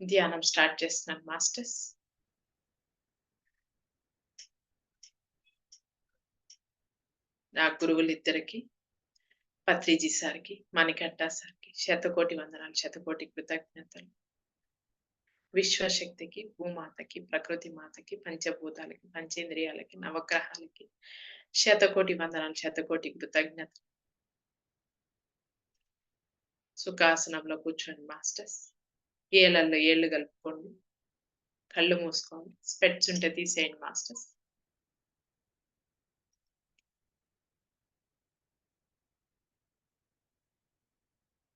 ధ్యానం స్టార్ట్ చేస్తున్నాను మాస్టర్స్. నా గురువులిద్దరికీ, పత్రిజీ సార్‌కి, మణికంఠ సార్‌కి శతకోటి వందనాలు, శతకోటి కృతజ్ఞతలు. విశ్వశక్తికి, భూమాతకి, ప్రకృతి మాతకి, పంచభూతాలకి, పంచేంద్రియాలకి, నవగ్రహాలకి శతకోటి వందనాలు, శతకోటి కృతజ్ఞతలు. సుఖాసనంలో కూర్చోండి మాస్టర్స్. ఏలల్లో ఏళ్ళు కలుపుకోండి. కళ్ళు మూసుకోండి. స్పెట్స్ ఉంటే తీసేయండి మాస్టర్స్.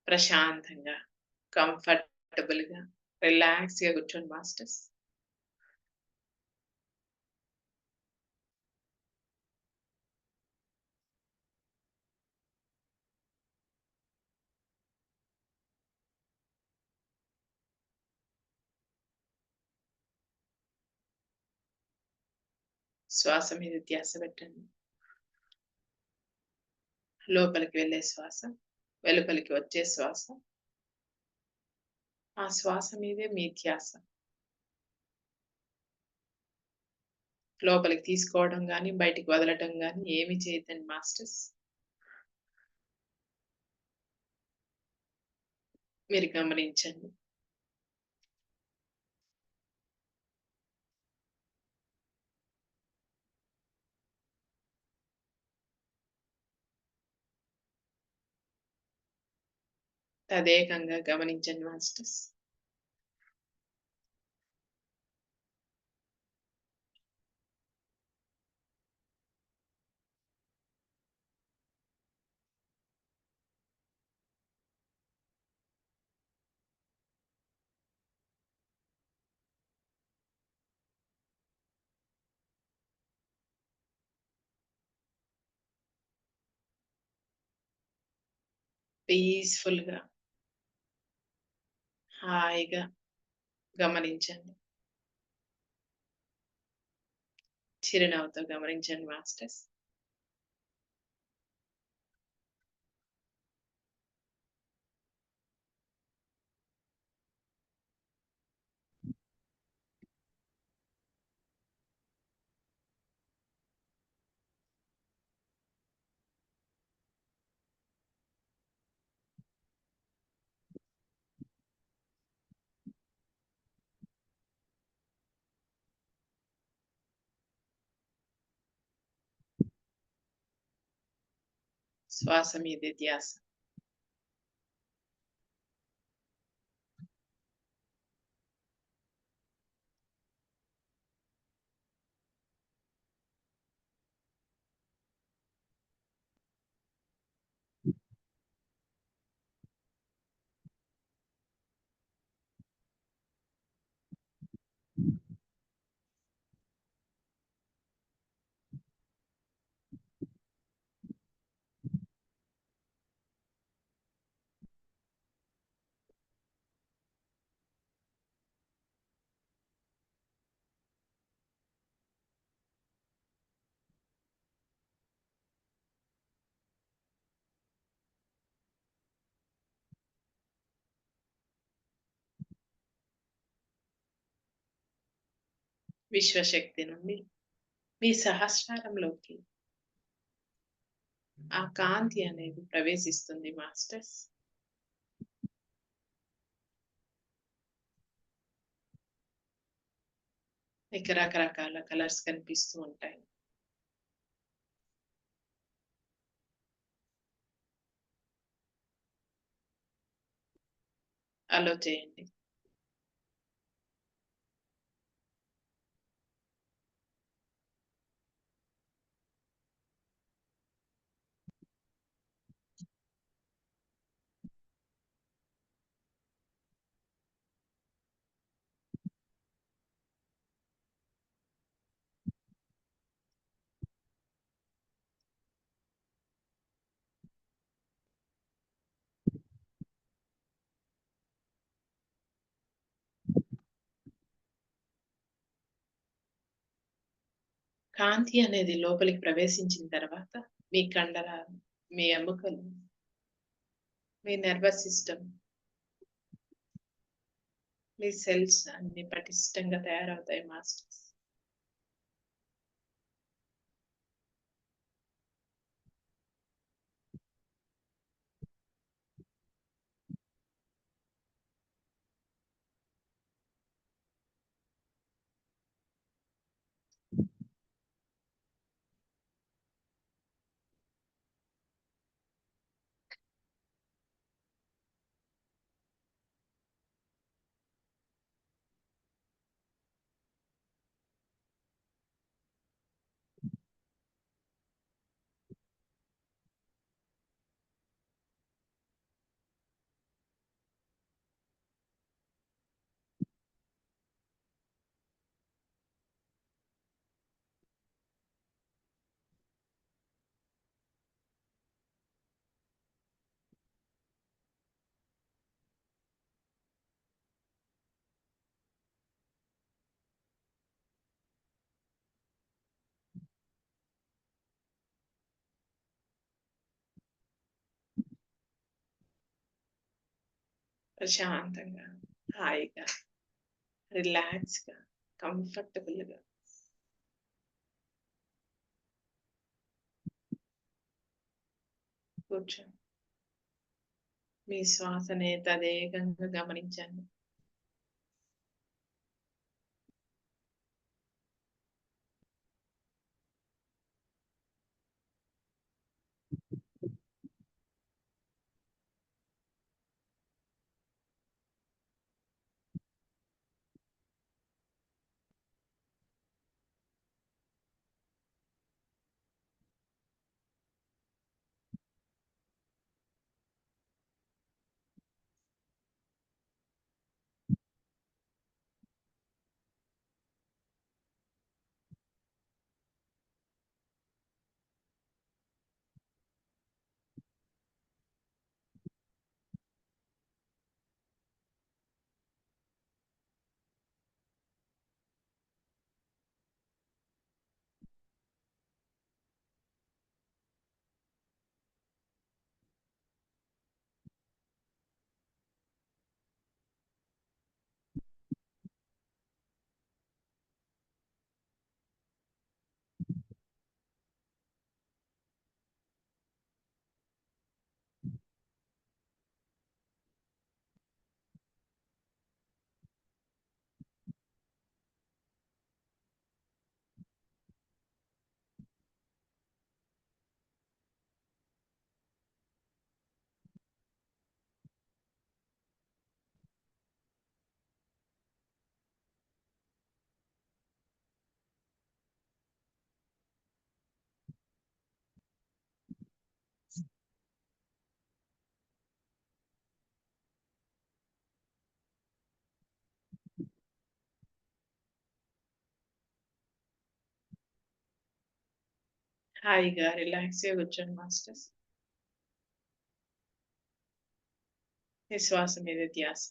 ప్రశాంతంగా, కంఫర్టబుల్‌గా, రిలాక్స్‌గా కూర్చోండి మాస్టర్స్. శ్వాస మీద ధ్యాస పెట్టండి. లోపలికి వెళ్ళే శ్వాస, వెలుపలికి వచ్చే శ్వాస. ఆ శ్వాస మీదే మీ ధ్యాస. లోపలికి తీసుకోవడం గాని, బయటికి వదలటం గాని ఏమి చేయొద్దండి మాస్టర్స్. మీరు గమనించండి. తదేకంగా గమనించండి మాస్టర్స్. పీస్‌ఫుల్‌గా, హాయిగా గమనించండి. చిరునవ్వుతో గమనించండి మాస్టర్స్. శ్వాస మీదే ధ్యాస. విశ్వశక్తి నుండి మీ సహస్రారంలోకి ఆ కాంతి అనేది ప్రవేశిస్తుంది మాస్టర్స్. మీకు రకరకాల కలర్స్ కనిపిస్తూ ఉంటాయి. అలో చేయండి. కాంతి అనేది లోపలికి ప్రవేశించిన తర్వాత మీ కండరాలు, మీ ఎముకలు మీ నర్వస్ సిస్టమ్, మీ సెల్స్ అన్ని పటిష్టంగా తయారవుతాయి మాస్టర్స్. ప్రశాంతంగా, హాయిగా, రిలాక్స్‌గా, కంఫర్టబుల్‌గా కూర్చోండి. మీ శ్వాసని తదేకంగా గమనించండి. హాయిగా, రిలాక్స్‌గా కూర్చోండి మాస్టర్స్. మీ శ్వాస మీద ధ్యాస.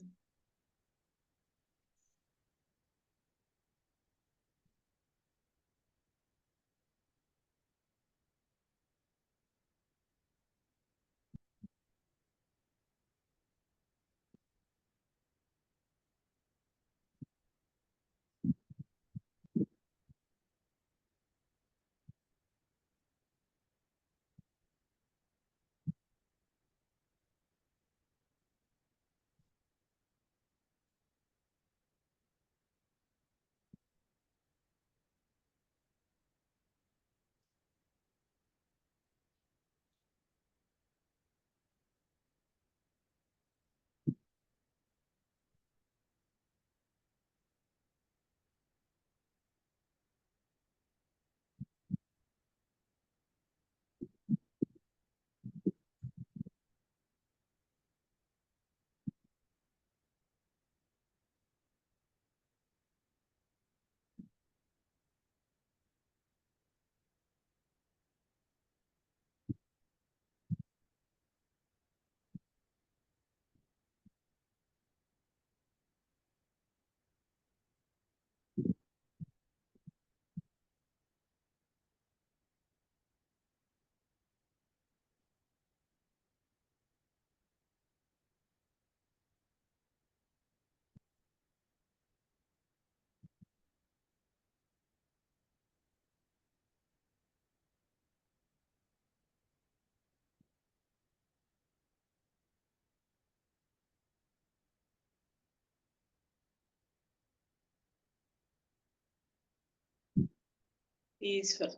పీస్ఫుల్.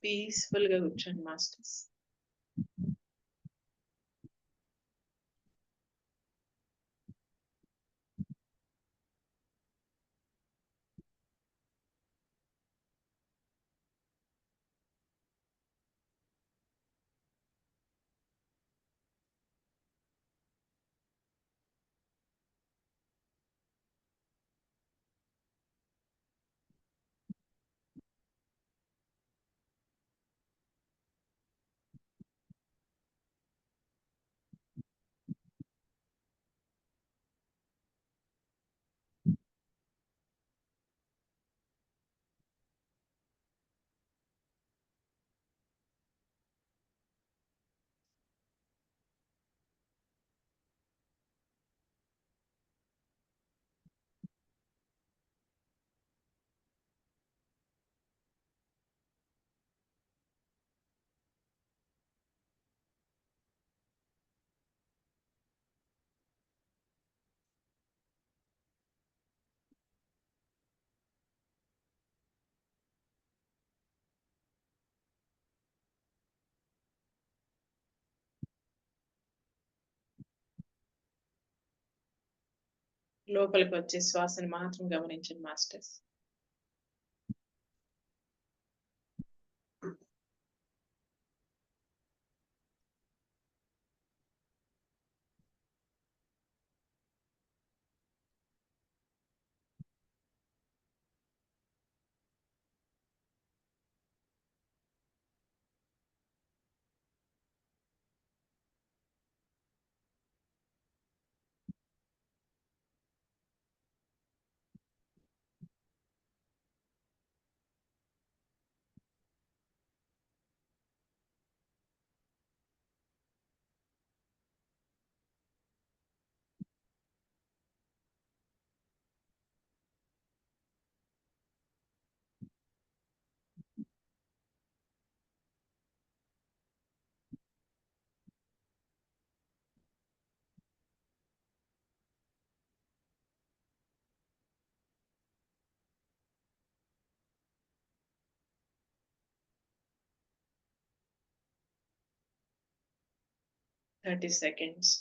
పీస్ఫుల్‌గా కూర్చోండి మాస్టర్స్. లోపలికి వచ్చే శ్వాసని మాత్రం గమనించండి masters. Thirty seconds.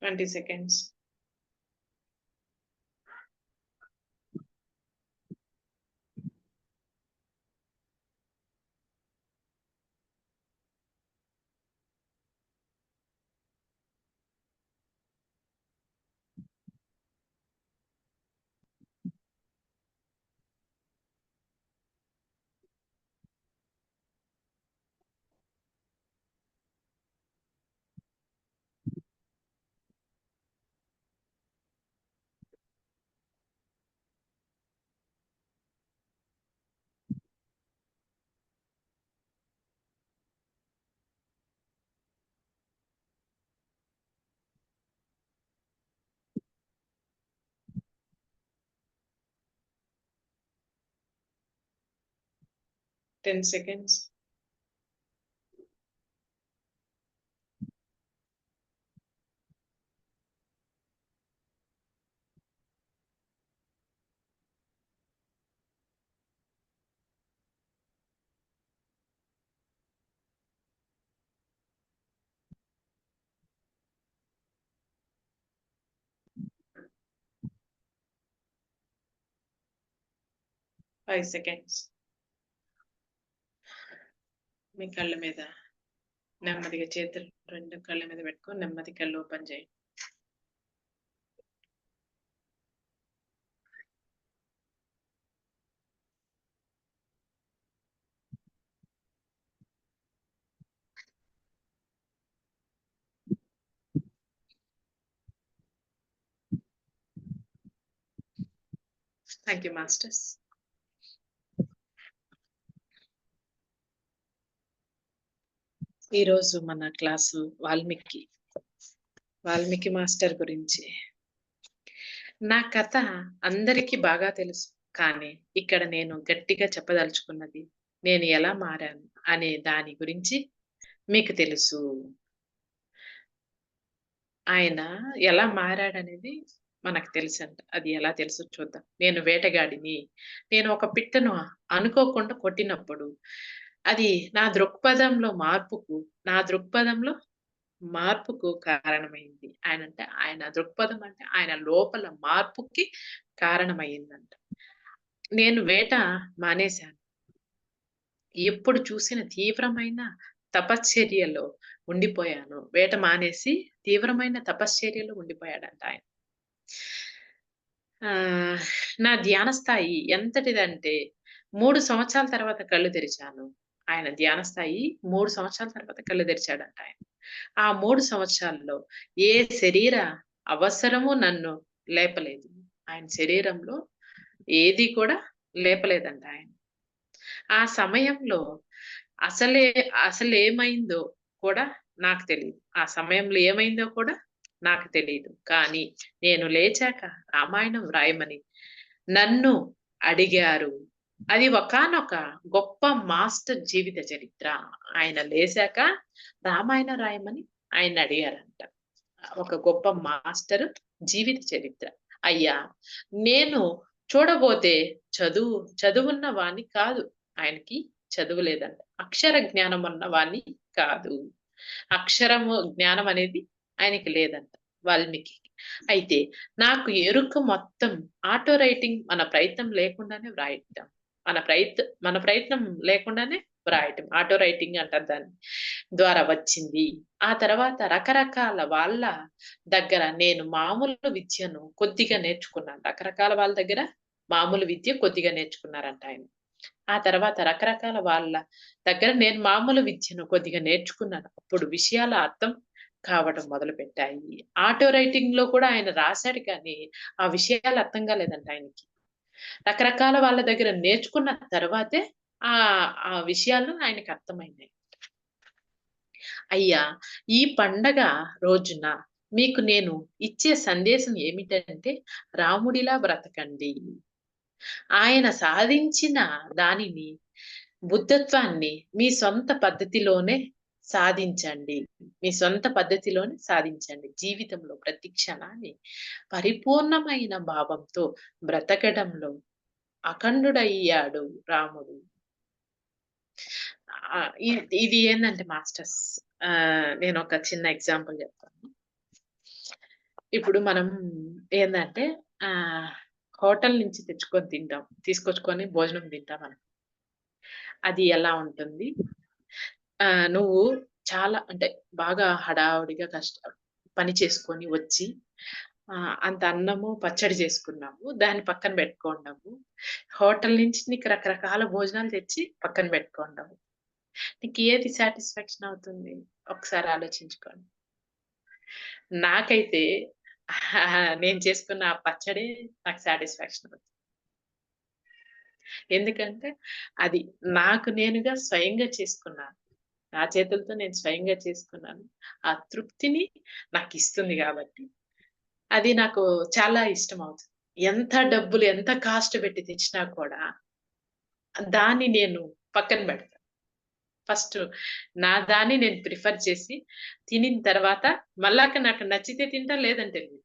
20 seconds. 10 seconds. 5 seconds. మీ కళ్ళ మీద నెమ్మదిగా చేతులు 2 కళ్ళ మీద పెట్టుకొని నెమ్మది కళ్ళు ఓపెన్ చేయండి. Thank you masters. ఈరోజు మన క్లాసు వాల్మీకి మాస్టర్ గురించి. నా కథ అందరికీ బాగా తెలుసు, కానీ ఇక్కడ నేను గట్టిగా చెప్పదలుచుకున్నది నేను ఎలా మారాను అనే దాని గురించి మీకు తెలుసు. ఆయన ఎలా మారాడనేది మనకు తెలుసంట. అది ఎలా తెలుసో చూద్దాం. నేను వేటగాడిని. నేను ఒక పిట్టను అనుకోకుండా కొట్టినప్పుడు అది నా దృక్పథంలో మార్పుకు కారణమైంది. ఆయన దృక్పథం అంటే ఆయన లోపల మార్పుకి కారణమయ్యిందంట. నేను వేట మానేశాను. ఎప్పుడు చూసిన తీవ్రమైన తపశ్చర్యలో ఉండిపోయాను. వేట మానేసి తీవ్రమైన తపశ్చర్యలో ఉండిపోయాడంట ఆయన. నా ధ్యాన స్థాయి ఎంతటిదంటే 3 సంవత్సరాల తర్వాత కళ్ళు తెరిచాను. ఆయన ధ్యాన స్థాయి 3 సంవత్సరాల తర్వాత కళ్ళు తెరిచాడంట ఆయన. ఆ 3 సంవత్సరాల్లో ఏ శరీర అవసరము నన్ను లేపలేదు. ఆయన శరీరంలో ఏది కూడా లేపలేదంట ఆయన. ఆ సమయంలో అసలేమైందో కూడా నాకు తెలీదు. ఆ సమయంలో ఏమైందో కూడా నాకు తెలీదు. కానీ నేను లేచాక రామాయణం వ్రాయమని నన్ను అడిగారు. అది ఒకానొక గొప్ప మాస్టర్ జీవిత చరిత్ర. ఆయన లేచాక రామాయణం రాయమని ఆయన అడిగారంట. ఒక గొప్ప మాస్టర్ జీవిత చరిత్ర. అయ్యా, నేను చూడబోతే చదువున్న వాణ్ణి కాదు. ఆయనకి చదువు లేదంట. అక్షర జ్ఞానం ఉన్న వాణ్ణి కాదు. అక్షరము జ్ఞానం అనేది ఆయనకి లేదంట వాల్మీకి. అయితే నాకు ఎరుక మొత్తం ఆటో రైటింగ్ మన ప్రయత్నం లేకుండానే వ్రాయటం. మన ప్రయత్నం లేకుండానే వ్రాయటం ఆటో రైటింగ్ అంటారు దాన్ని ద్వారా వచ్చింది. ఆ తర్వాత రకరకాల వాళ్ళ దగ్గర నేను మామూలు విద్యను కొద్దిగా నేర్చుకున్నాను. రకరకాల వాళ్ళ దగ్గర మామూలు విద్య కొద్దిగా నేర్చుకున్నారంట ఆయన. ఆ తర్వాత రకరకాల వాళ్ళ దగ్గర నేను మామూలు విద్యను కొద్దిగా నేర్చుకున్నాను. అప్పుడు విషయాలు అర్థం కావడం మొదలుపెట్టాయి. ఆటో రైటింగ్ లో కూడా ఆయన రాశాడు, కానీ ఆ విషయాలు అర్థం కాలేదంట ఆయనకి. రకరకాల వాళ్ళ దగ్గర నేర్చుకున్న తర్వాతే ఆ ఆ విషయాలు ఆయనకి అర్థమైనాయి. అయ్యా, ఈ పండగ రోజున మీకు నేను ఇచ్చే సందేశం ఏమిటంటే రాముడిలా బ్రతకండి. ఆయన సాధించిన దానిని, బుద్ధత్వాన్ని మీ సొంత పద్ధతిలోనే సాధించండి. మీ సొంత పద్ధతిలోనే సాధించండి. జీవితంలో ప్రతి క్షణాన్ని పరిపూర్ణమైన భావంతో బ్రతకడంలో అఖండుడయ్యాడు రాముడు. ఇది ఏంటంటే మాస్టర్స్, నేను ఒక చిన్న ఎగ్జాంపుల్ చెప్తాను. ఇప్పుడు మనం ఏంటంటే హోటల్ నుంచి తీసుకొచ్చుకొని భోజనం తింటాం మనం. అది ఎలా ఉంటుంది? నువ్వు చాలా అంటే బాగా హడావుడిగా పని చేసుకొని వచ్చి అంత అన్నము పచ్చడి చేసుకున్నాము, దాన్ని పక్కన పెట్టుకోండాము. హోటల్ నుంచి నీకు రకరకాల భోజనాలు తెచ్చి పక్కన పెట్టుకోండాము. నీకు ఏది సాటిస్ఫాక్షన్ అవుతుంది? ఒకసారి ఆలోచించుకోండి. నాకైతే నేను చేసుకున్న ఆ పచ్చడే నాకు సాటిస్ఫాక్షన్ అవుతుంది. ఎందుకంటే అది నాకు నేనుగా స్వయంగా చేసుకున్నాను. నా చేతులతో నేను స్వయంగా చేసుకున్నాను. ఆ తృప్తిని నాకు ఇస్తుంది కాబట్టి అది నాకు చాలా ఇష్టం అవుతుంది. ఎంత కాస్ట్ పెట్టి తెచ్చినా కూడా దాన్ని నేను పక్కన పెడతాను. ఫస్ట్ నా దాన్ని నేను ప్రిఫర్ చేసి తినిన తర్వాత మళ్ళాక నాకు నచ్చితే తింటా, లేదంటే లేదు.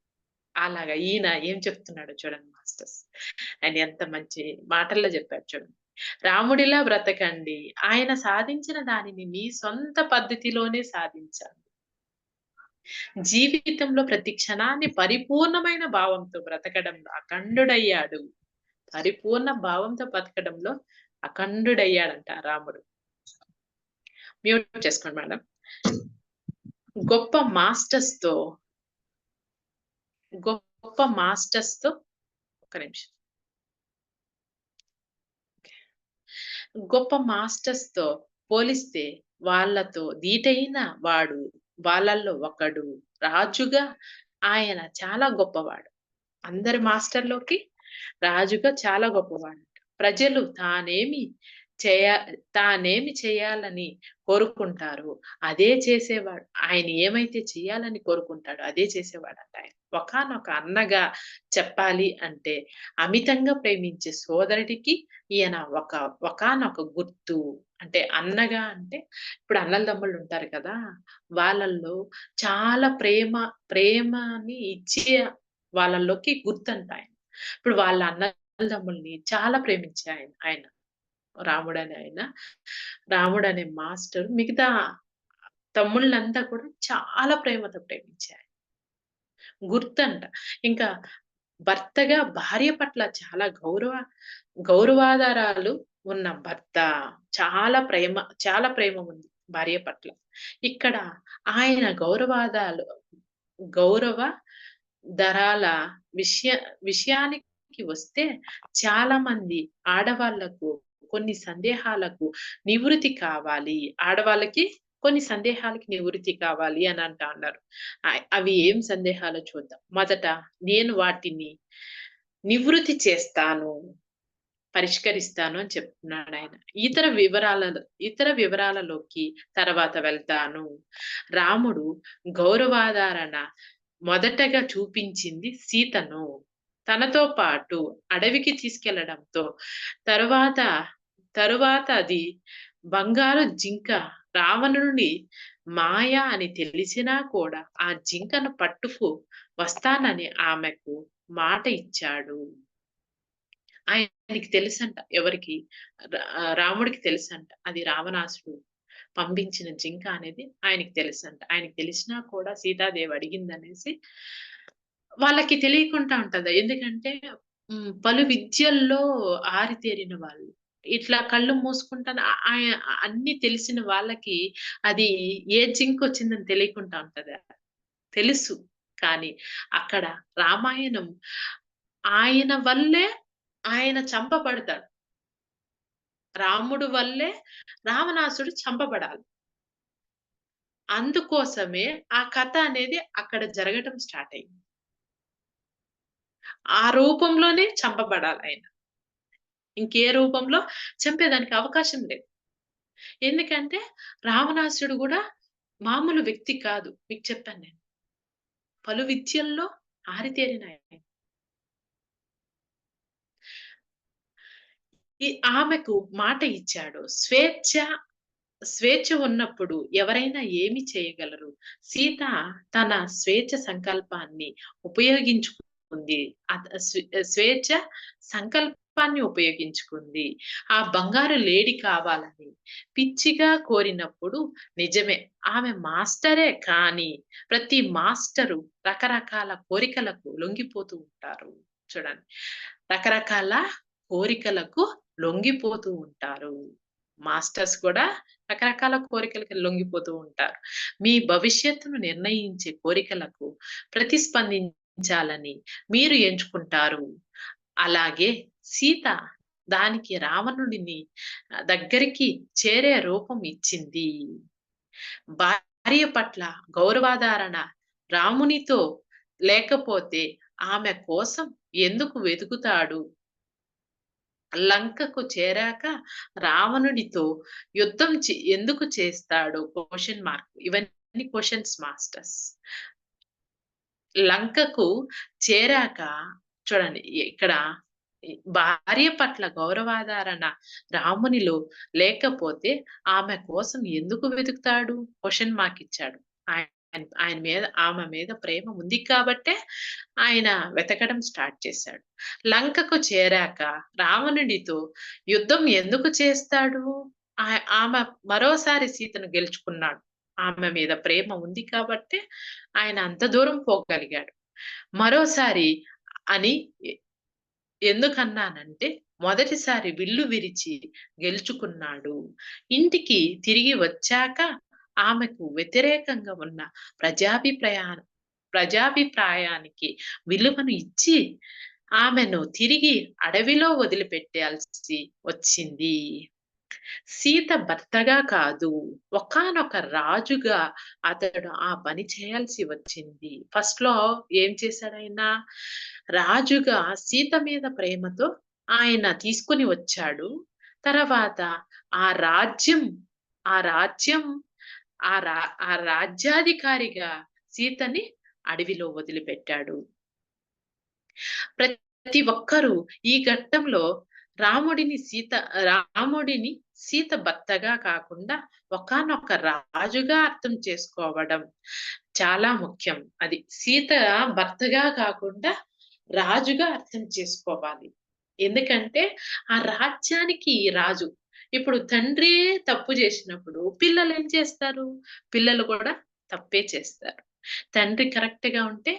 అలాగా ఈయన ఏం చెప్తున్నాడో చూడండి మాస్టర్స్. ఆయన ఎంత మంచి మాటల్లో చెప్పాడు చూడండి. రాముడిలా బ్రతకండి. ఆయన సాధించిన దానిని మీ సొంత పద్ధతిలోనే సాధించాలి. జీవితంలో ప్రతి క్షణాన్ని పరిపూర్ణమైన భావంతో బ్రతకడంలో అఖండుడయ్యాడు. పరిపూర్ణ భావంతో బతకడంలో అఖండుడయ్యాడంట రాముడు. మ్యూట్ చేసుకోండి మేడం. గొప్ప మాస్టర్స్‌తో గొప్ప మాస్టర్స్‌తో ఒక్క నిమిషం. గొప్ప మాస్టర్స్‌తో పోలిస్తే వాళ్ళతో ధీటైన వాడు వాళ్ళల్లో ఒకడు. రాజుగా ఆయన చాలా గొప్పవాడు. అందరి మాస్టర్‌లోకి రాజుగా చాలా గొప్పవాడు. ప్రజలు చేయ తానేమి చేయాలని కోరుకుంటారో అదే చేసేవాడు. ఆయన ఏమైతే చేయాలని కోరుకుంటాడో అదే చేసేవాడంట ఆయన. ఒకానొక అన్నగా చెప్పాలి అంటే అమితంగా ప్రేమించే సోదరుడికి ఈయన ఒకానొక గుర్తు. అంటే అన్నగా అంటే ఇప్పుడు అన్నల తమ్ముళ్ళు ఉంటారు కదా! వాళ్ళల్లో చాలా ప్రేమని ఇచ్చే వాళ్ళలోకి గుర్తంట ఆయన. ఇప్పుడు వాళ్ళ అన్నదమ్ముల్ని చాలా ప్రేమించే ఆయన. రాముడనే ఆయన. రాముడనే మాస్టరు మిగతా తమ్ముళ్ళంతా కూడా చాలా ప్రేమతో ప్రేమించారు. గుర్తంట. ఇంకా భర్తగా భార్య పట్ల చాలా గౌరవాదరాలు ఉన్న భర్త. చాలా ప్రేమ ఉంది భార్య పట్ల. ఇక్కడ ఆయన గౌరవ దరాల విషయానికి వస్తే చాలా మంది ఆడవాళ్లకు కొన్ని సందేహాలకు నివృత్తి కావాలి. ఆడవాళ్ళకి కొన్ని సందేహాలకి నివృత్తి కావాలి అని అంటా అన్నారు. అవి ఏం సందేహాలో చూద్దాం. మొదట నేను వాటిని నివృత్తి చేస్తాను, పరిష్కరిస్తాను అని చెప్తున్నాడాయన. ఇతర వివరాలలోకి తర్వాత వెళ్తాను. రాముడు గౌరవాధారణ మొదటగా చూపించింది సీతను. తనతో పాటు అడవికి తీసుకెళ్లడంతో తరువాత అది బంగారు జింక రావణుని మాయ అని తెలిసినా కూడా ఆ జింకను పట్టుకు వస్తానని ఆమెకు మాట ఇచ్చాడు. ఆయనకి తెలుసంట. ఎవరికి? రాముడికి తెలుసంట. అది రావణాసుడు పంపించిన జింక అనేది ఆయనకి తెలుసంట. ఆయనకి తెలిసినా కూడా సీతాదేవి అడిగిందనేసి వాళ్ళకి తెలియకుండా ఉంటది. ఎందుకంటే పలు విద్యల్లో ఆరితేరిన వాళ్ళు. ఇట్లా కళ్ళు మూసుకుంటాను అన్నీ తెలిసిన వాళ్ళకి అది ఏ జింకొచ్చిందని తెలియకుండా ఉంటదా? తెలుసు. కానీ అక్కడ రామాయణం ఆయన వల్లే ఆయన చంపబడతాడు. రాముడు వల్లే రావణాసుడు చంపబడాలి. అందుకోసమే ఆ కథ అనేది అక్కడ జరగటం స్టార్ట్ అయింది. ఆ రూపంలోనే చంపబడాలాయన. ఇంకే రూపంలో చంపేదానికి అవకాశం లేదు. ఎందుకంటే రావణాసుడు గూడా మామూలు వ్యక్తి కాదు. మీకు చెప్పాను నేను. పలు విద్యల్లో ఆరితేరినాయన. ఆమెకు మాట ఇచ్చాడు. స్వేచ్ఛ ఉన్నప్పుడు ఎవరైనా ఏమి చేయగలరు? సీత తన స్వేచ్ఛ సంకల్పాన్ని ఉపయోగించుకుంది. స్వేచ్ఛ సంకల్పాన్ని ఉపయోగించుకుంది. ఆ బంగారు లేడి కావాలని పిచ్చిగా కోరినప్పుడు నిజమే ఆమె మాస్టరే కానీ ప్రతి మాస్టరు రకరకాల కోరికలకు లొంగిపోతూ ఉంటారు. చూడండి. రకరకాల కోరికలకు లొంగిపోతూ ఉంటారు. మాస్టర్స్ కూడా రకరకాల కోరికలకి లొంగిపోతూ ఉంటారు. మీ భవిష్యత్తును నిర్ణయించే కోరికలకు ప్రతిస్పందించాలని మీరు ఎంచుకుంటారు. అలాగే సీత దానికి రావణుడిని దగ్గరికి చేరే రూపం ఇచ్చింది. భార్య పట్ల గౌరవాధారణ రామునితో లేకపోతే ఆమె కోసం ఎందుకు వెతుకుతాడు? లంకకు చేరాక రావణుడితో యుద్ధం ఎందుకు చేస్తాడు? Question mark. ఇవన్నీ క్వెషన్స్ మాస్టర్స్. లంకకు చేరాక చూడండి ఇక్కడ భార్య పట్ల గౌరవాధారణ రామునిలో లేకపోతే ఆమె కోసం ఎందుకు వెతుకుతాడు? క్వెషన్ మార్క్ ఇచ్చాడు. ఆమె మీద ప్రేమ ఉంది కాబట్టే ఆయన వెతకడం స్టార్ట్ చేశాడు. లంకకు చేరాక రావణుడితో యుద్ధం ఎందుకు చేస్తాడు? ఆమె మరోసారి సీతను గెలుచుకున్నాడు. ఆమె మీద ప్రేమ ఉంది కాబట్టే ఆయన అంత దూరం పోగలిగాడు. మరోసారి అని ఎందుకన్నానంటే మొదటిసారి విల్లు విరిచి గెలుచుకున్నాడు. ఇంటికి తిరిగి వచ్చాక ఆమెకు వ్యతిరేకంగా ఉన్న ప్రజాభిప్రాయా ప్రజాభిప్రాయానికి విలువను ఇచ్చి ఆమెను తిరిగి అడవిలో వదిలిపెట్టాల్సి వచ్చింది. సీత భర్తగా కాదు, ఒకానొక రాజుగా అతడు ఆ పని చేయాల్సి వచ్చింది. ఫస్ట్‌లో ఏం చేశాడాయన? రాజుగా సీత మీద ప్రేమతో ఆయన తీసుకొని వచ్చాడు. తర్వాత ఆ రాజ్యం ఆ రాజ్యం ఆ రా ఆ రాజ్యాధికారిగా సీతని అడవిలో వదిలిపెట్టాడు. ప్రతి ఒక్కరూ ఈ ఘట్టంలో రాముడిని సీత రాముడిని సీత భర్తగా కాకుండా ఒకానొక రాజుగా అర్థం చేసుకోవడం చాలా ముఖ్యం. అది సీత భర్తగా కాకుండా రాజుగా అర్థం చేసుకోవాలి. ఎందుకంటే ఆ రాజ్యానికి రాజు. ఇప్పుడు తండ్రే తప్పు చేసినప్పుడు పిల్లలేం చేస్తారు? పిల్లలు కూడా తప్పే చేస్తారు. తండ్రి కరెక్ట్‌గా ఉంటే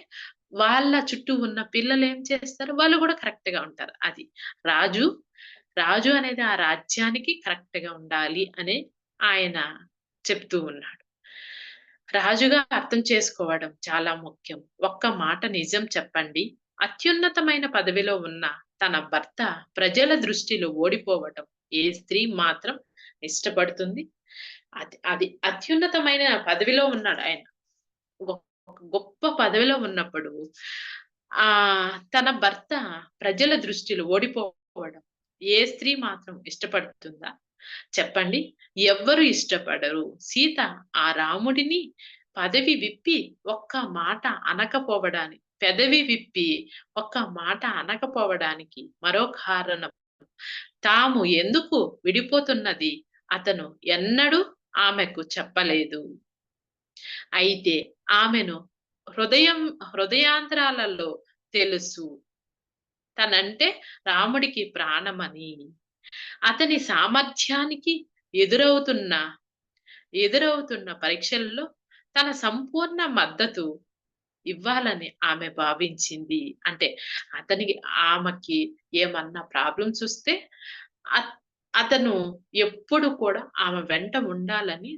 వాళ్ళ చుట్టూ ఉన్న పిల్లలేం చేస్తారు? వాళ్ళు గూడా కరెక్ట్‌గా ఉంటారు. అది. రాజు, రాజు అనేది ఆ రాజ్యానికి కరెక్ట్‌గా ఉండాలి అని ఆయన చెప్తూ ఉన్నాడు. రాజుగా అర్థం చేసుకోవడం చాలా ముఖ్యం. ఒక్క మాట నిజం చెప్పండి. అత్యున్నతమైన పదవిలో ఉన్న తన భర్త ప్రజల దృష్టిలో ఓడిపోవటం ఏ స్త్రీ మాత్రం ఇష్టపడుతుంది? అది అది అత్యున్నతమైన పదవిలో ఉన్నాడాయన. గొ ఒక గొప్ప పదవిలో ఉన్నప్పుడు తన భర్త ప్రజల దృష్టిలో ఓడిపోవడం ఏ స్త్రీ మాత్రం ఇష్టపడుతుందా? చెప్పండి. ఎవ్వరు ఇష్టపడరు. సీత ఆ రాముడిని పదవి విప్పి ఒక్క మాట అనకపోవడానికి పెదవి విప్పి ఒక్క మాట అనకపోవడానికి మరో కారణం తాము ఎందుకు విడిపోతున్నది అతను ఎన్నడూ ఆమెకు చెప్పలేదు. అయితే ఆమెను హృదయం హృదయాంతరాలలో తెలుసు. తనంటే రాముడికి ప్రాణమని. అతని సామర్థ్యానికి ఎదురవుతున్న ఎదురవుతున్న పరీక్షల్లో తన సంపూర్ణ మద్దతు ఇవ్వాలని ఆమె భావించింది. అంటే అతనికి ఆమెకి ఏమన్నా ప్రాబ్లమ్స్ వస్తే అత్ అతను ఎప్పుడు కూడా ఆమె వెంట ఉండాలని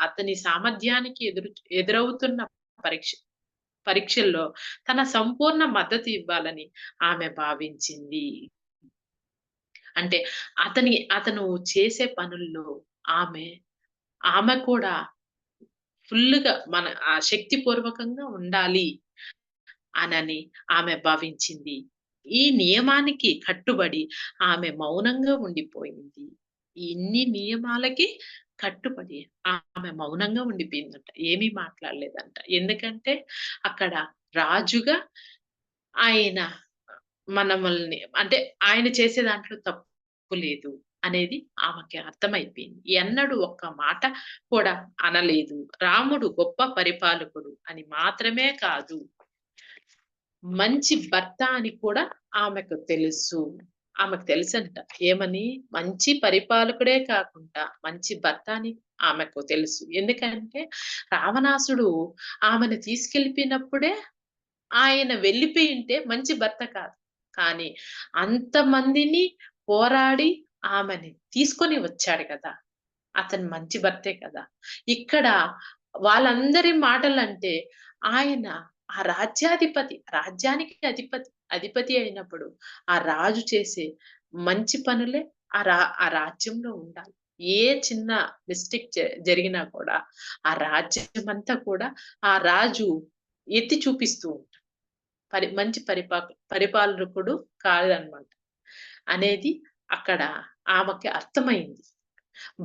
అతని సామర్థ్యానికి ఎదురవుతున్న పరీక్ష పరీక్షల్లో తన సంపూర్ణ మద్దతు ఇవ్వాలని ఆమె భావించింది. అంటే అతను చేసే పనుల్లో ఆమె, ఆమె కూడా ఫుల్లుగా శక్తిపూర్వకంగా ఉండాలి అనని ఆమె భావించింది. ఈ నియమానికి కట్టుబడి ఆమె మౌనంగా ఉండిపోయింది. ఇన్ని నియమాలకి కట్టుబడి ఆమె మౌనంగా ఉండిపోయిందంట. ఏమీ మాట్లాడలేదంట. ఎందుకంటే అక్కడ రాజుగా ఆయన మనమల్ని అంటే ఆయన చేసే దాంట్లో తప్పు లేదు అనేది ఆమెకి అర్థమైపోయింది. ఎన్నడూ ఒక్క మాట కూడా అనలేదు. రాముడు గొప్ప పరిపాలకుడు అని మాత్రమే కాదు, మంచి భర్త అని కూడా ఆమెకు తెలుసు. ఆమెకు తెలుసంట. ఏమని? మంచి పరిపాలకుడే కాకుండా మంచి భర్త అని ఆమెకు తెలుసు. ఎందుకంటే రావణాసుడు ఆమెను తీసుకెళ్ళిపోయినప్పుడే ఆయన వెళ్ళిపోయుంటే మంచి భర్త కాదు. కానీ అంతమందిని పోరాడి ఆమెని తీసుకొని వచ్చాడు కదా! అతను మంచి భర్తే కదా! ఇక్కడ వాళ్ళందరి మాటలంటే ఆయన ఆ రాజ్యాధిపతి, రాజ్యానికి అధిపతి అయినప్పుడు ఆ రాజు చేసే మంచి పనులే ఆ రాజ్యంలో ఉండాలి. ఏ చిన్న మిస్టేక్ జరిగినా కూడా ఆ రాజ్యమంతా కూడా ఆ రాజు ఎత్తి చూపిస్తూ ఉంటాడు. మంచి పరిపాలకుడు కాదనమాట అనేది అక్కడ ఆమెకి అర్థమైంది.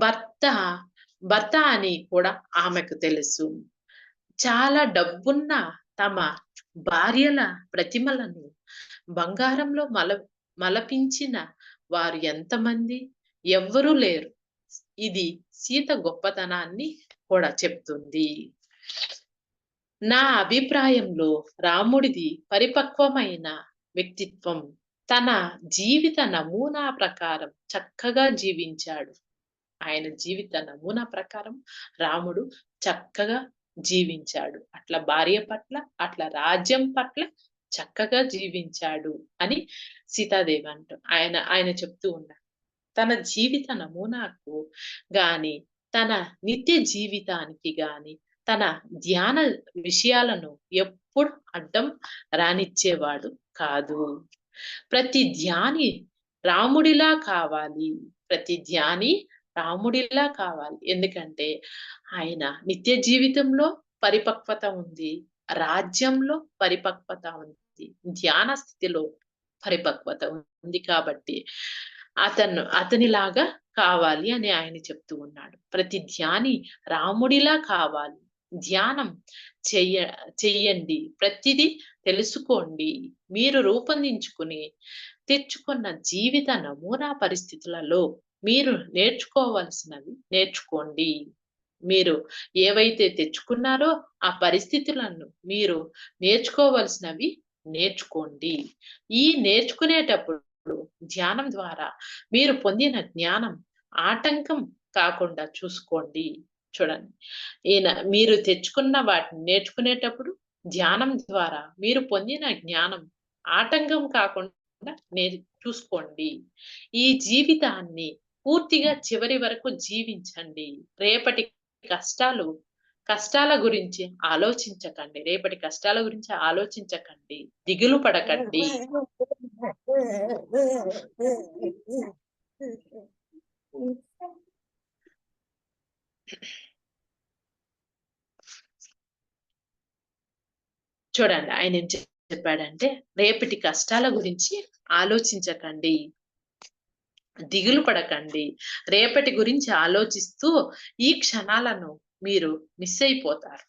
భర్త, భర్త అని కూడా ఆమెకు తెలుసు. చాలా డబ్బున్న తమ భార్యల ప్రతిమలను బంగారంలో మలపించిన వారు ఎంతమంది? ఎవ్వరూ లేరు. ఇది సీత గొప్పతనాన్ని కూడా చెప్తుంది. నా అభిప్రాయంలో రాముడిది పరిపక్వమైన వ్యక్తిత్వం. తన జీవిత నమూనా ప్రకారం చక్కగా జీవించాడు. ఆయన జీవిత నమూనా ప్రకారం రాముడు చక్కగా జీవించాడు. అట్లా భార్య పట్ల, అట్లా రాజ్యం పట్ల చక్కగా జీవించాడు అని సీతాదేవి ఆయన చెప్తూ ఉన్నారు. తన జీవిత నమూనాకు గాని, తన నిత్య జీవితానికి గాని, తన ధ్యాన విషయాలను ఎప్పుడు అడ్డం రానిచ్చేవాడు కాదు. ప్రతి ధ్యాని రాముడిలా కావాలి. ప్రతి ధ్యాని రాముడిలా కావాలి. ఎందుకంటే ఆయన నిత్య జీవితంలో పరిపక్వత ఉంది. రాజ్యంలో పరిపక్వత ఉంది. ధ్యాన స్థితిలో పరిపక్వత ఉంది కాబట్టి అతనిలాగా కావాలి అని ఆయన చెప్తూ ఉన్నాడు. ప్రతి ధ్యాని రాముడిలా కావాలి. ధ్యానం చెయ్యండి. ప్రతిదీ తెలుసుకోండి. మీరు రూపొందించుకుని తెచ్చుకున్న జీవిత నమూనా పరిస్థితులలో మీరు నేర్చుకోవలసినవి నేర్చుకోండి. మీరు ఏవైతే తెచ్చుకున్నారో ఆ పరిస్థితులను మీరు నేర్చుకోవలసినవి నేర్చుకోండి. ఈ నేర్చుకునేటప్పుడు ధ్యానం ద్వారా మీరు పొందిన జ్ఞానం ఆటంకం కాకుండా చూసుకోండి. చూడండి, మీరు తెచ్చుకున్న వాటిని నేర్చుకునేటప్పుడు ధ్యానం ద్వారా మీరు పొందిన జ్ఞానం ఆటంకం కాకుండా చూసుకోండి. ఈ జీవితాన్ని పూర్తిగా చివరి వరకు జీవించండి. రేపటి కష్టాల గురించి ఆలోచించకండి. రేపటి కష్టాల గురించి ఆలోచించకండి. దిగులు పడకండి. చూడండి, ఆయన ఏం చెప్పాడంటే, రేపటి కష్టాల గురించి ఆలోచించకండి, దిగులు పడకండి. రేపటి గురించి ఆలోచిస్తూ ఈ క్షణాలను మీరు మిస్ అయిపోతారు.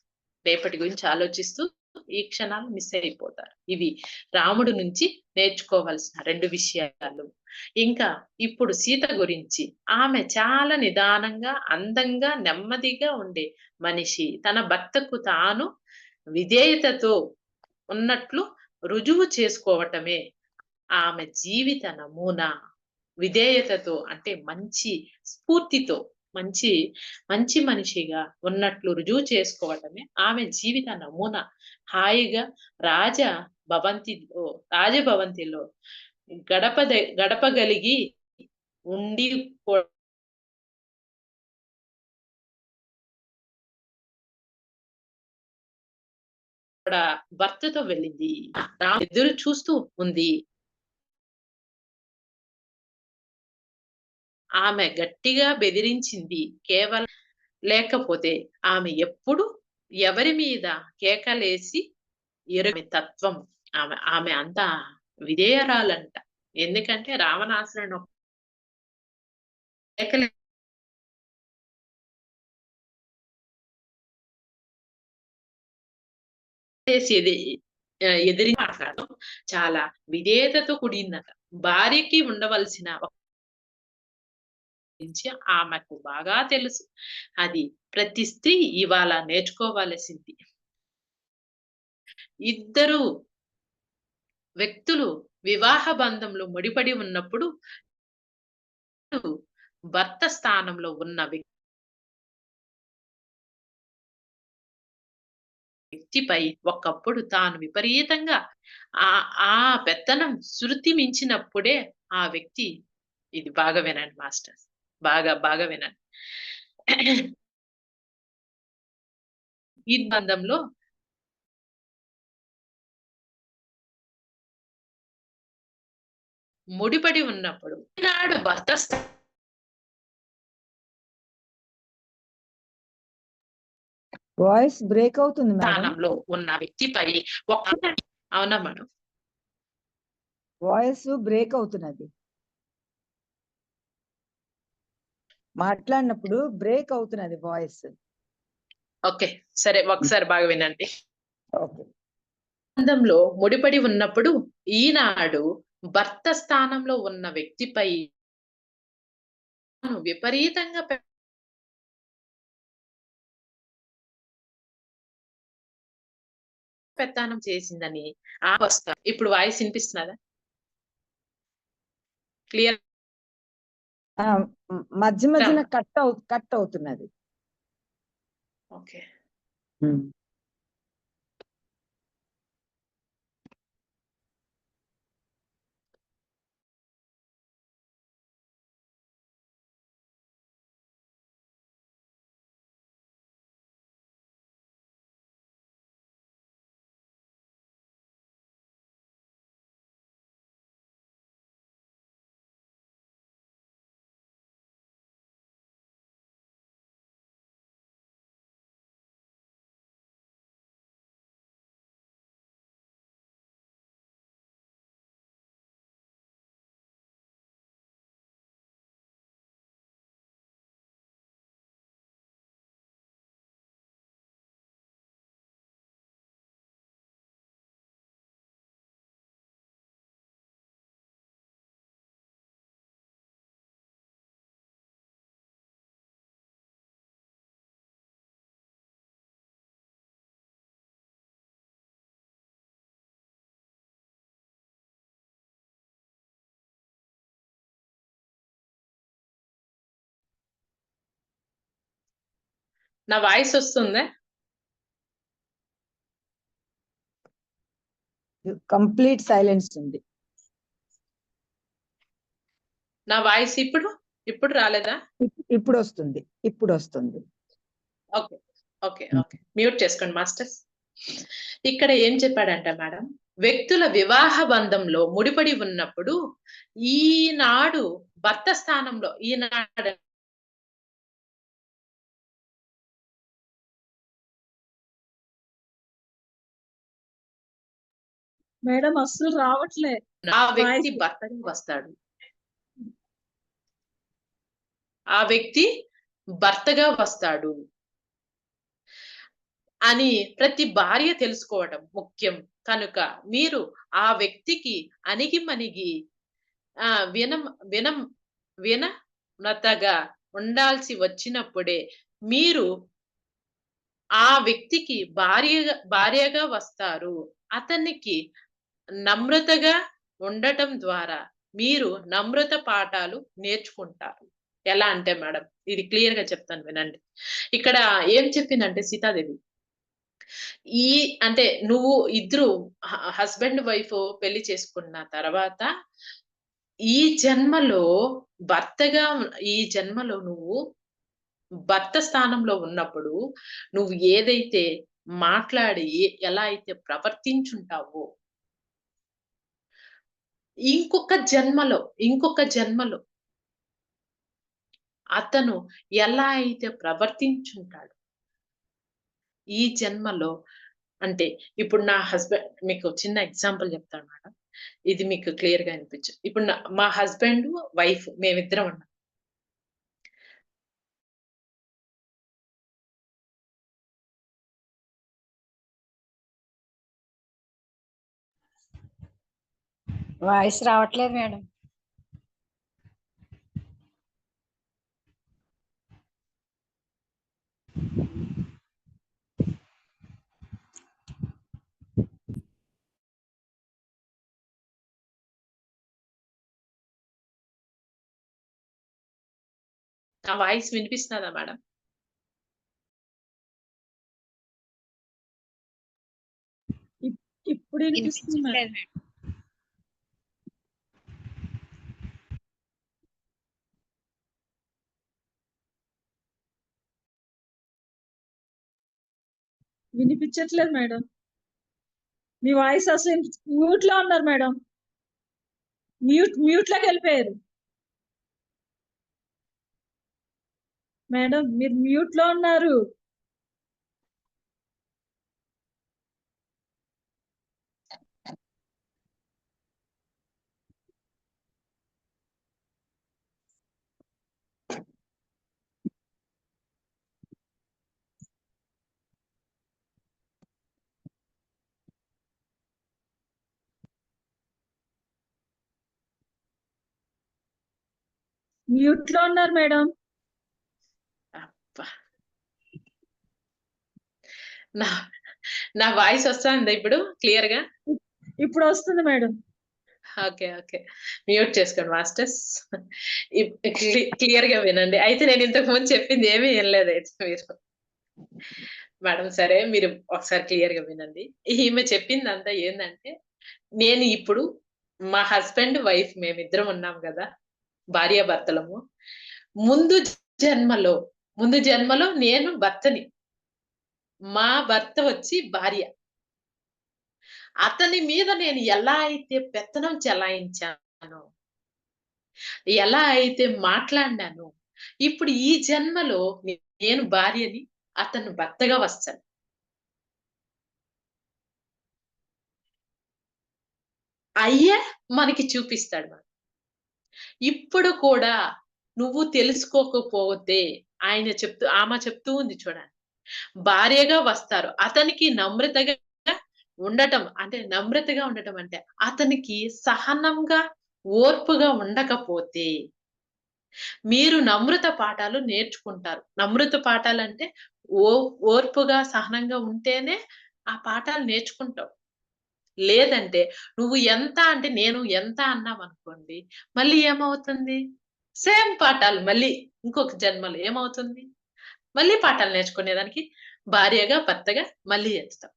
రేపటి గురించి ఆలోచిస్తూ ఈ క్షణాలు మిస్ అయిపోతారు. ఇవి రాముడు నుంచి నేర్చుకోవాల్సిన 2 విషయాలు. ఇంకా ఇప్పుడు సీత గురించి, ఆమె చాలా నిదానంగా, అందంగా, నెమ్మదిగా ఉండే మనిషి. తన భర్తకు తాను విధేయతతో ఉన్నట్లు రుజువు చేసుకోవటమే ఆమె జీవిత నమూనా. విధేయతతో అంటే మంచి స్ఫూర్తితో మంచి మనిషిగా ఉన్నట్లు రుజువు చేసుకోవటమే ఆమె జీవిత నమూనా. హాయిగా రాజభవంతిలో గడపగలిగి ఉండి భర్తతో వెళ్ళింది. ఎదురు చూస్తూ ఉంది. ఆమె గట్టిగా బెదిరించింది కేవలం లేకపోతే ఆమె ఎప్పుడు ఎవరి మీద కేకలేసి తత్వం. ఆమె అంత విధేయరాలంట. ఎందుకంటే రావణాసురుడు కేకలే ఎదిరి మాట్లాడడం చాలా విధేయతతో కూడిందట. భార్యకి ఉండవలసిన గురించి ఆమెకు బాగా తెలుసు. అది ప్రతి స్త్రీ ఇవాళ నేర్చుకోవలసింది. ఇద్దరు వ్యక్తులు వివాహ బంధంలో ముడిపడి ఉన్నప్పుడు భర్త స్థానంలో ఉన్న వ్యక్తిపై ఒకప్పుడు తాను విపరీతంగా ఆ పెత్తనం శృతి మించినప్పుడే ఆ వ్యక్తి, ఇది బాగా వినండి మాస్టర్స్, బాగా వినండి. ఈ బంధంలో ముడిపడి ఉన్నప్పుడు ఈనాడు భర్త వాయిస్ బ్రేక్ అవుతుంది స్థానంలో ఉన్న వ్యక్తిపై అవునా మేడం? వాయిస్ బ్రేక్ అవుతున్నది. మాట్లాడినప్పుడు బ్రేక్ అవుతున్నది వాయిస్. ఓకే, సరే, ఒకసారి బాగా వినండి. ఓకే. బంధంలో ముడిపడి ఉన్నప్పుడు ఈనాడు భర్త స్థానంలో ఉన్న వ్యక్తిపై విపరీతంగా పెత్తానం చేసిందని ఇప్పుడు వాయిస్ వినిపిస్తున్నదా? క్లియర్? మధ్య మధ్యన కట్ అవుతున్నది. ఓకే. నా వాయిస్ వస్తుందా? కంప్లీట్ సైలెన్స్ ఉంది. నా వాయిస్ ఇప్పుడు రాలేదా? ఇప్పుడు వస్తుంది, ఇప్పుడు వస్తుంది. ఓకే ఓకే ఓకే, మ్యూట్ చేసుకోండి మాస్టర్స్. ఇక్కడ ఏం చెప్పాడంట మేడం, వ్యక్తుల వివాహ బంధంలో ముడిపడి ఉన్నప్పుడు ఈనాడు భర్త స్థానంలో ఈనాడు మేడం అస్సలు రావట్లే. ఆ వ్యక్తి భర్తగా వస్తాడు, ఆ వ్యక్తి భర్తగా వస్తాడు అని ప్రతి భార్య తెలుసుకోవడం ముఖ్యం. కనుక మీరు ఆ వ్యక్తికి అణిగిమణిగి వినమ్రతగా ఉండాల్సి వచ్చినప్పుడే మీరు ఆ వ్యక్తికి భార్యగా వస్తారు. అతనికి నమ్రతగా ఉండటం ద్వారా మీరు నమ్రత పాఠాలు నేర్చుకుంటారు. ఎలా అంటే మేడం, ఇది క్లియర్ గా చెప్తాను వినండి. ఇక్కడ ఏం చెప్పిందంటే సీతాదేవి, అంటే నువ్వు ఇద్దరు హస్బెండ్ వైఫ్ పెళ్లి చేసుకున్న తర్వాత ఈ జన్మలో నువ్వు భర్త స్థానంలో ఉన్నప్పుడు నువ్వు ఏదైతే మాట్లాడి ఎలా అయితే ప్రవర్తించుంటావో ఇంకొక జన్మలో అతను ఎలా అయితే ప్రవర్తించుంటాడు ఈ జన్మలో. అంటే ఇప్పుడు నా హస్బెండ్, మీకు చిన్న ఎగ్జాంపుల్ చెప్తాను మేడం, ఇది మీకు క్లియర్ గా అనిపించు. ఇప్పుడు మా హస్బెండ్ వైఫ్ మేమిద్దరం ఉన్నాం. వాయిస్ రావట్లేదు మేడం. నా వాయిస్ వినిపిస్తుందా మేడం? ఇప్పుడు వినిపిస్తుంది మేడం. వినిపించట్లేదు మేడం. మీ వాయిస్ అసలు మ్యూట్ లో ఉన్నారు మేడం. మ్యూట్ లోకి వెళ్ళిపోయారు మేడం. మీరు మ్యూట్ లో ఉన్నారు. మ్యూట్ లో ఉన్నారు మేడం. నా వాయిస్ వస్తుందా ఇప్పుడు క్లియర్ గా? ఇప్పుడు వస్తుంది మేడం. ఓకే ఓకే, మ్యూట్ చేసుకోండి మాస్టర్స్. క్లియర్ గా వినండి. అయితే నేను ఇంతకు ముందు చెప్పింది ఏమీ వినలేదు అయితే మీరు. మేడం సరే, మీరు ఒకసారి క్లియర్ గా వినండి. ఈమె చెప్పింది అంతా ఏంటంటే, నేను ఇప్పుడు మా హస్బెండ్ వైఫ్ మేమిద్దరం ఉన్నాం కదా, భార్యాభర్తలము. ముందు జన్మలో నేను భర్తని, మా భర్త వచ్చి భార్య. అతని మీద నేను ఎలా అయితే పెత్తనం చెలాయించానో, ఎలా అయితే మాట్లాడినానో, ఇప్పుడు ఈ జన్మలో నేను భార్యని, అతను భర్తగా వస్తాను. అయ్యే మనకి చూపిస్తాడు. ఇప్పుడు కూడా నువ్వు తెలుసుకోకపోతే ఆమె చెప్తూ ఉంది చూడండి, భార్యగా వస్తారు. అతనికి నమ్రతగా ఉండటం అంటే అతనికి సహనంగా ఓర్పుగా ఉండకపోతే మీరు నమ్రత పాఠాలు నేర్చుకుంటారు. నమ్రత పాఠాలు అంటే ఓర్పుగా సహనంగా ఉంటేనే ఆ పాఠాలు నేర్చుకుంటావు. లేదంటే నువ్వు ఎంత అంటే నేను ఎంత అన్నాం అనుకోండి, మళ్ళీ ఏమవుతుంది? సేమ్ పాఠాలు మళ్ళీ ఇంకొక జన్మలో ఏమవుతుంది? మళ్ళీ పాఠాలు నేర్చుకునేదానికి భార్యగా భర్తగా మళ్ళీ ఎత్తుతాం.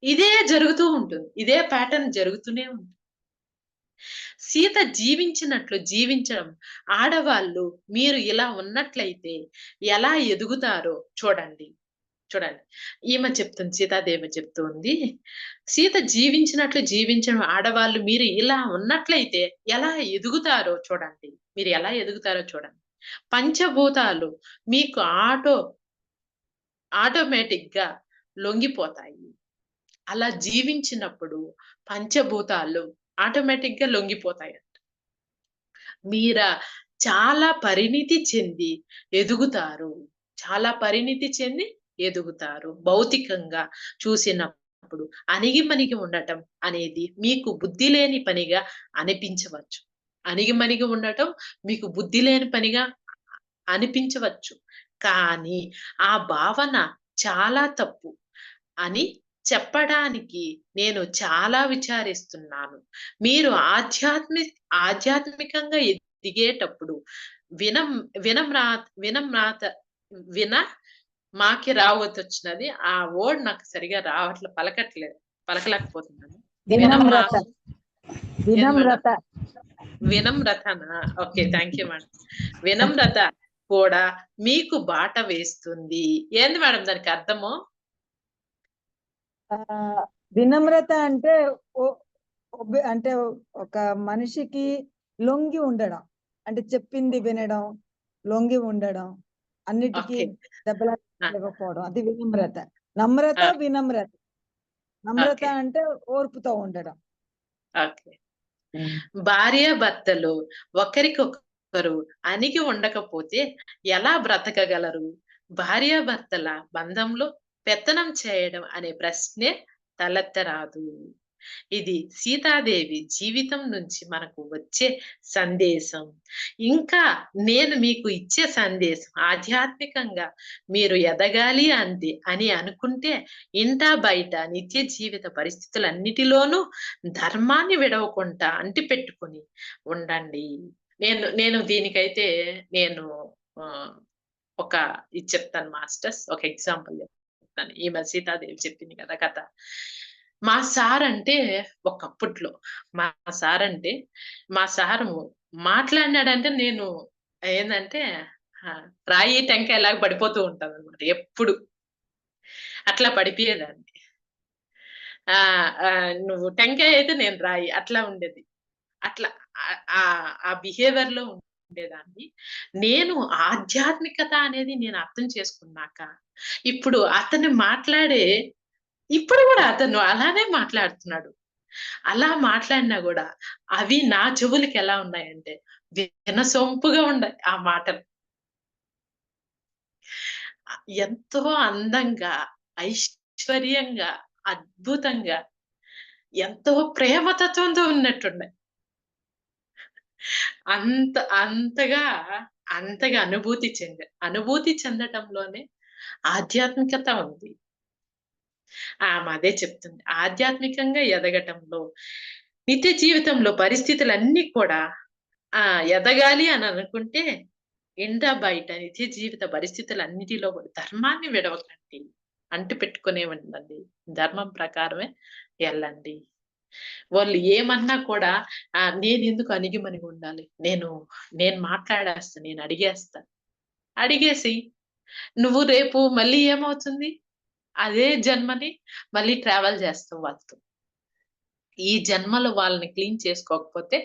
ఇదే జరుగుతూ ఉంటుంది. ఇదే ప్యాటర్న్ జరుగుతూనే ఉంటుంది. సీత జీవించినట్లు జీవించడం, ఆడవాళ్ళు మీరు ఇలా ఉన్నట్లయితే ఎలా ఎదుగుతారో చూడండి. చూడండి, ఈమె చెప్తుంది, సీతాదేవి చెప్తుంది, సీత జీవించినట్లు జీవించడం, ఆడవాళ్ళు మీరు ఇలా ఉన్నట్లయితే ఎలా ఎదుగుతారో చూడండి. మీరు ఎలా ఎదుగుతారో చూడండి. పంచభూతాలు మీకు ఆటోమేటిక్ గా లొంగిపోతాయి. అలా జీవించినప్పుడు పంచభూతాలు ఆటోమేటిక్ గా లొంగిపోతాయి. మీరా చాలా పరిణితి చెంది ఎదుగుతారు. చాలా పరిణితి చెంది ఎదుగుతారు. భౌతికంగా చూసినప్పుడు అణిగిమణిగి ఉండటం అనేది మీకు బుద్ధి లేని పనిగా అనిపించవచ్చు. అణిగిమణిగి ఉండటం మీకు బుద్ధి లేని పనిగా అనిపించవచ్చు. కానీ ఆ భావన చాలా తప్పు అని చెప్పడానికి నేను చాలా విచారిస్తున్నాను. మీరు ఆధ్యాత్మికంగా ఎదిగేటప్పుడు వినం వినమ్రాత విన మాకి రావచ్చొచ్చినది. ఆ వర్డ్ నాకు సరిగా పలకలేకపోతున్నాను. వినమ్రత. వినమ్రత. వినమ్రతనా? Okay, thank you madam. వినమ్రత కూడా మీకు బాట వేస్తుంది. ఏంది మేడం దానికి అర్థము? వినమ్రత అంటే అంటే ఒక మనిషికి లొంగి ఉండడం, అంటే చెప్పింది వినడం, లొంగి ఉండడం, అన్నిటికీ దెబ్బలాకపోవడం, అది వినమ్రత. నమ్రత, వినమ్రత. నమ్రత అంటే ఓర్పుతో ఉండడం. ఓకే. భార్య భర్తలు ఒకరికొకరు అణిగి ఉండకపోతే ఎలా బ్రతకగలరు? భార్యాభర్తల బంధంలో పెత్తనం చేయడం అనే ప్రశ్నే తలెత్తరాదు. ఇది సీతాదేవి జీవితం నుంచి మనకు వచ్చే సందేశం. ఇంకా నేను మీకు ఇచ్చే సందేశం, ఆధ్యాత్మికంగా మీరు ఎదగాలి అని అనుకుంటే ఇంటా బయట నిత్య జీవిత పరిస్థితులన్నిటిలోనూ ధర్మాన్ని విడవకుండా అంటిపెట్టుకొని ఉండండి. నేను దీనికైతే నేను ఒక ఇది చెప్తాను మాస్టర్స్, ఒక ఎగ్జాంపుల్ చెప్తాను. ఈమె సీతాదేవి చెప్పింది కదా కథ. మా సార్ అంటే ఒకప్పట్లో మా సారు మాట్లాడినాడంటే నేను ఏందంటే రాయి టెంకాయ లాగా పడిపోతూ ఉంటాను అనమాట. ఎప్పుడు అట్లా పడిపోయేదాన్ని. నువ్వు టెంకాయ అయితే నేను రాయి, అట్లా ఉండేది. అట్లా ఆ బిహేవియర్ లో ఉండేదాన్ని. నేను ఆధ్యాత్మికత అనేది నేను అర్థం చేసుకున్నాక ఇప్పుడు అతను ఇప్పుడు కూడా అతను అలానే మాట్లాడుతున్నాడు. అలా మాట్లాడినా కూడా అవి నా చెవులకి ఎలా ఉన్నాయంటే వినసొంపుగా ఉన్నాయి ఆ మాటలు. ఎంతో అందంగా, ఐశ్వర్యంగా, అద్భుతంగా, ఎంతో ప్రేమతత్వంతో ఉన్నట్టున్నాయి. అంతగా అనుభూతి చెందటంలోనే ఆధ్యాత్మికత ఉంది. ఆమె అదే చెప్తుంది. ఆధ్యాత్మికంగా ఎదగటంలో, నిత్య జీవితంలో పరిస్థితులన్నీ కూడా ఎదగాలి అని అనుకుంటే ఇంట బయట నిత్య జీవిత పరిస్థితులన్నిటిలో కూడా ధర్మాన్ని విడవకండి, అంటి పెట్టుకునే ఉండండి. ధర్మం ప్రకారమే వెళ్ళండి. వాళ్ళు ఏమన్నా కూడా నేను ఎందుకు అణిగిమణిగి ఉండాలి, నేను మాట్లాడేస్తా, నేను అడిగేసి నువ్వు రేపు మళ్ళీ ఏమవుతుంది, అదే జన్మని మళ్ళీ ట్రావెల్ చేస్తావు వాళ్ళతో. ఈ జన్మలో వాళ్ళని క్లీన్ చేసుకోకపోతే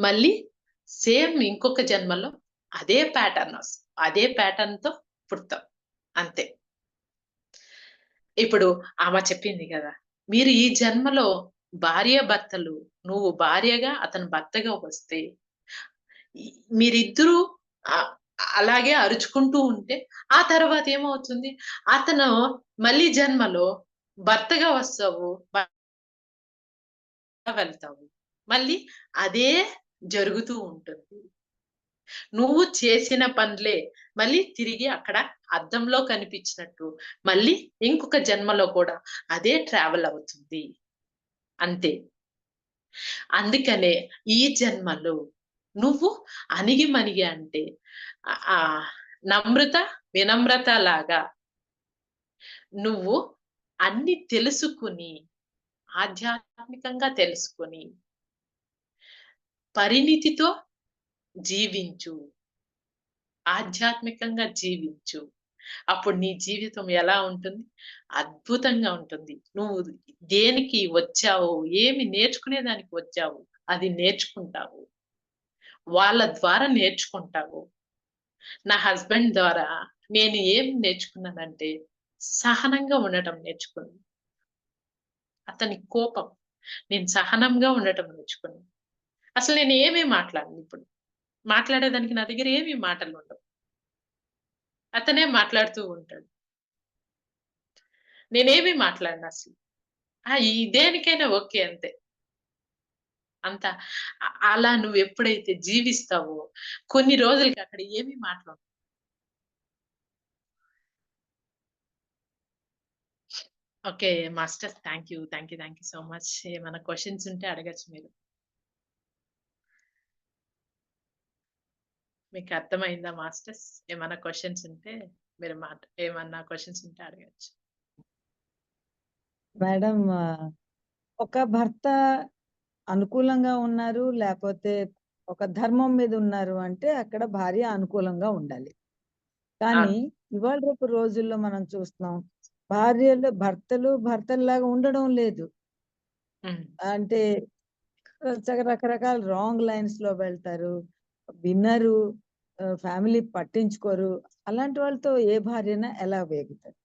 మళ్ళీ సేమ్ ఇంకొక జన్మలో అదే ప్యాటర్న్ వస్తుంది. అదే ప్యాటర్న్ తో పుడతాం, అంతే. ఇప్పుడు ఆమె చెప్పింది కదా, మీరు ఈ జన్మలో భార్యాభర్తలు, నువ్వు భార్యగా అతను భర్తగా వస్తే మీరిద్దరూ అలాగే అరుచుకుంటూ ఉంటే ఆ తర్వాత ఏమవుతుంది, అతను మళ్ళీ జన్మలో భర్తగా వస్తావు, వెళ్తావు, మళ్ళీ అదే జరుగుతూ ఉంటుంది. నువ్వు చేసిన పనులే మళ్ళీ తిరిగి అక్కడ అద్దంలో కనిపించినట్టు మళ్ళీ ఇంకొక జన్మలో కూడా అదే ట్రావెల్ అవుతుంది, అంతే. అందుకనే ఈ జన్మలో నువ్వు అణిగిమణిగి అంటే వినమ్రత లాగా నువ్వు అన్ని తెలుసుకుని, ఆధ్యాత్మికంగా తెలుసుకుని పరిణితితో జీవించు, ఆధ్యాత్మికంగా జీవించు. అప్పుడు నీ జీవితం ఎలా ఉంటుంది? అద్భుతంగా ఉంటుంది. నువ్వు దేనికి వచ్చావో, ఏమి నేర్చుకునేదానికి వచ్చావు, అది నేర్చుకుంటావు. వాళ్ళ ద్వారా నేర్చుకుంటావు. నా హస్బెండ్ ద్వారా నేను ఏం నేర్చుకున్నానంటే సహనంగా ఉండటం నేర్చుకున్నాను. అతని కోపం, నేను సహనంగా ఉండటం నేర్చుకున్నాను. అసలు నేను ఏమీ మాట్లాడను ఇప్పుడు. మాట్లాడేదానికి నా దగ్గర ఏమీ మాటలు ఉండవు. అతనే మాట్లాడుతూ ఉంటాడు. నేనేమీ మాట్లాడను అసలు. ఈ దేనికైనా ఓకే అంతే. అంత అలా నువ్వు ఎప్పుడైతే జీవిస్తావో కొన్ని రోజులకి అక్కడ ఏమీ మాట్లాడవు. Okay master, thank you so much. ఏమైనా క్వశ్చన్స్ ఉంటే అడగచ్చు మీరు. మీకు అర్థమైందా మాస్టర్స్? ఏమైనా క్వశ్చన్స్ ఉంటే మీరు ఏమన్నా క్వశ్చన్స్ ఉంటే అడగచ్చు. మేడం, ఒక భర్త అనుకూలంగా ఉన్నారు, లేకపోతే ఒక ధర్మం మీద ఉన్నారు అంటే అక్కడ భార్య అనుకూలంగా ఉండాలి. కానీ ఇవాళ రేపు రోజుల్లో మనం చూస్తున్నాం, భర్తల్లాగా ఉండడం లేదు. అంటే రకరకాల రాంగ్ లైన్స్ లో వెళ్తారు, విన్నరు, ఫ్యామిలీ పట్టించుకోరు. అలాంటి వాళ్ళతో ఏ భార్యన ఎలా వేగుతారు?